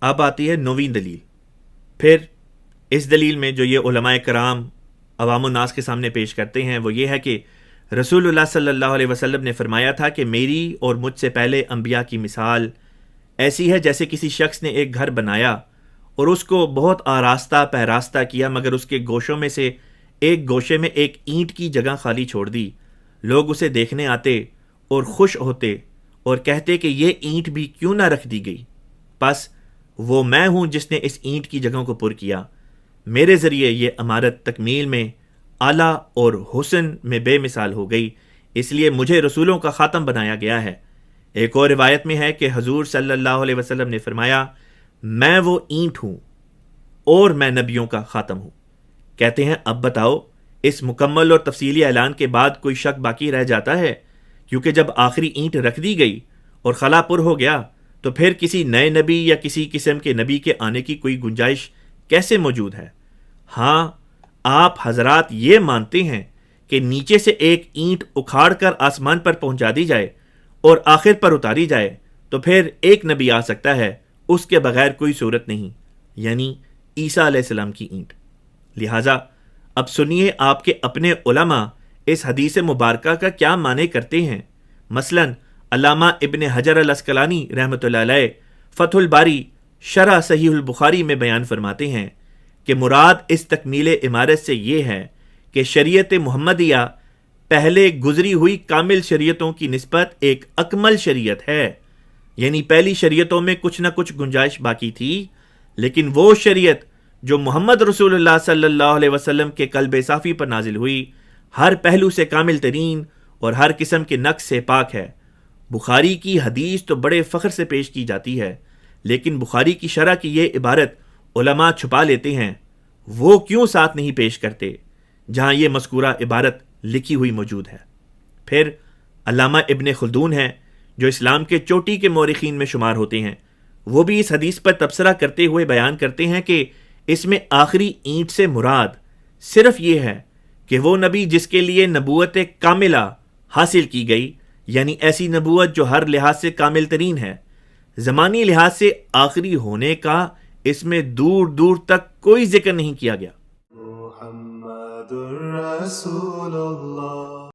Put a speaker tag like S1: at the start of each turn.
S1: اب آتی ہے نویں دلیل. پھر اس دلیل میں جو یہ علماء کرام عوام الناس کے سامنے پیش کرتے ہیں وہ یہ ہے کہ رسول اللہ صلی اللہ علیہ وسلم نے فرمایا تھا کہ میری اور مجھ سے پہلے انبیاء کی مثال ایسی ہے جیسے کسی شخص نے ایک گھر بنایا اور اس کو بہت آراستہ پہراستہ کیا، مگر اس کے گوشوں میں سے ایک گوشے میں ایک اینٹ کی جگہ خالی چھوڑ دی. لوگ اسے دیکھنے آتے اور خوش ہوتے اور کہتے کہ یہ اینٹ بھی کیوں نہ رکھ دی گئی. پس وہ میں ہوں جس نے اس اینٹ کی جگہوں کو پر کیا. میرے ذریعے یہ عمارت تکمیل میں اعلیٰ اور حسن میں بے مثال ہو گئی، اس لیے مجھے رسولوں کا خاتم بنایا گیا ہے. ایک اور روایت میں ہے کہ حضور صلی اللہ علیہ وسلم نے فرمایا میں وہ اینٹ ہوں اور میں نبیوں کا خاتم ہوں. کہتے ہیں اب بتاؤ اس مکمل اور تفصیلی اعلان کے بعد کوئی شک باقی رہ جاتا ہے؟ کیونکہ جب آخری اینٹ رکھ دی گئی اور خلا پر ہو گیا تو پھر کسی نئے نبی یا کسی قسم کے نبی کے آنے کی کوئی گنجائش کیسے موجود ہے؟ ہاں آپ حضرات یہ مانتے ہیں کہ نیچے سے ایک اینٹ اکھاڑ کر آسمان پر پہنچا دی جائے اور آخر پر اتاری جائے تو پھر ایک نبی آ سکتا ہے، اس کے بغیر کوئی صورت نہیں، یعنی عیسیٰ علیہ السلام کی اینٹ. لہٰذا اب سنیے آپ کے اپنے علماء اس حدیث مبارکہ کا کیا معنی کرتے ہیں. مثلا علامہ ابن حجر العسقلانی رحمۃ اللہ علیہ فتح الباری شرح صحیح البخاری میں بیان فرماتے ہیں کہ مراد اس تکمیل عمارت سے یہ ہے کہ شریعت محمدیہ پہلے گزری ہوئی کامل شریعتوں کی نسبت ایک اکمل شریعت ہے. یعنی پہلی شریعتوں میں کچھ نہ کچھ گنجائش باقی تھی، لیکن وہ شریعت جو محمد رسول اللہ صلی اللہ علیہ وسلم کے قلب صافی پر نازل ہوئی ہر پہلو سے کامل ترین اور ہر قسم کے نقص سے پاک ہے. بخاری کی حدیث تو بڑے فخر سے پیش کی جاتی ہے، لیکن بخاری کی شرح کی یہ عبارت علماء چھپا لیتے ہیں. وہ کیوں ساتھ نہیں پیش کرتے جہاں یہ مذکورہ عبارت لکھی ہوئی موجود ہے؟ پھر علامہ ابن خلدون ہیں جو اسلام کے چوٹی کے مورخین میں شمار ہوتے ہیں، وہ بھی اس حدیث پر تبصرہ کرتے ہوئے بیان کرتے ہیں کہ اس میں آخری اینٹ سے مراد صرف یہ ہے کہ وہ نبی جس کے لیے نبوت کاملہ حاصل کی گئی، یعنی ایسی نبوت جو ہر لحاظ سے کامل ترین ہے، زمانی لحاظ سے آخری ہونے کا اس میں دور دور تک کوئی ذکر نہیں کیا گیا.
S2: محمد رسول اللہ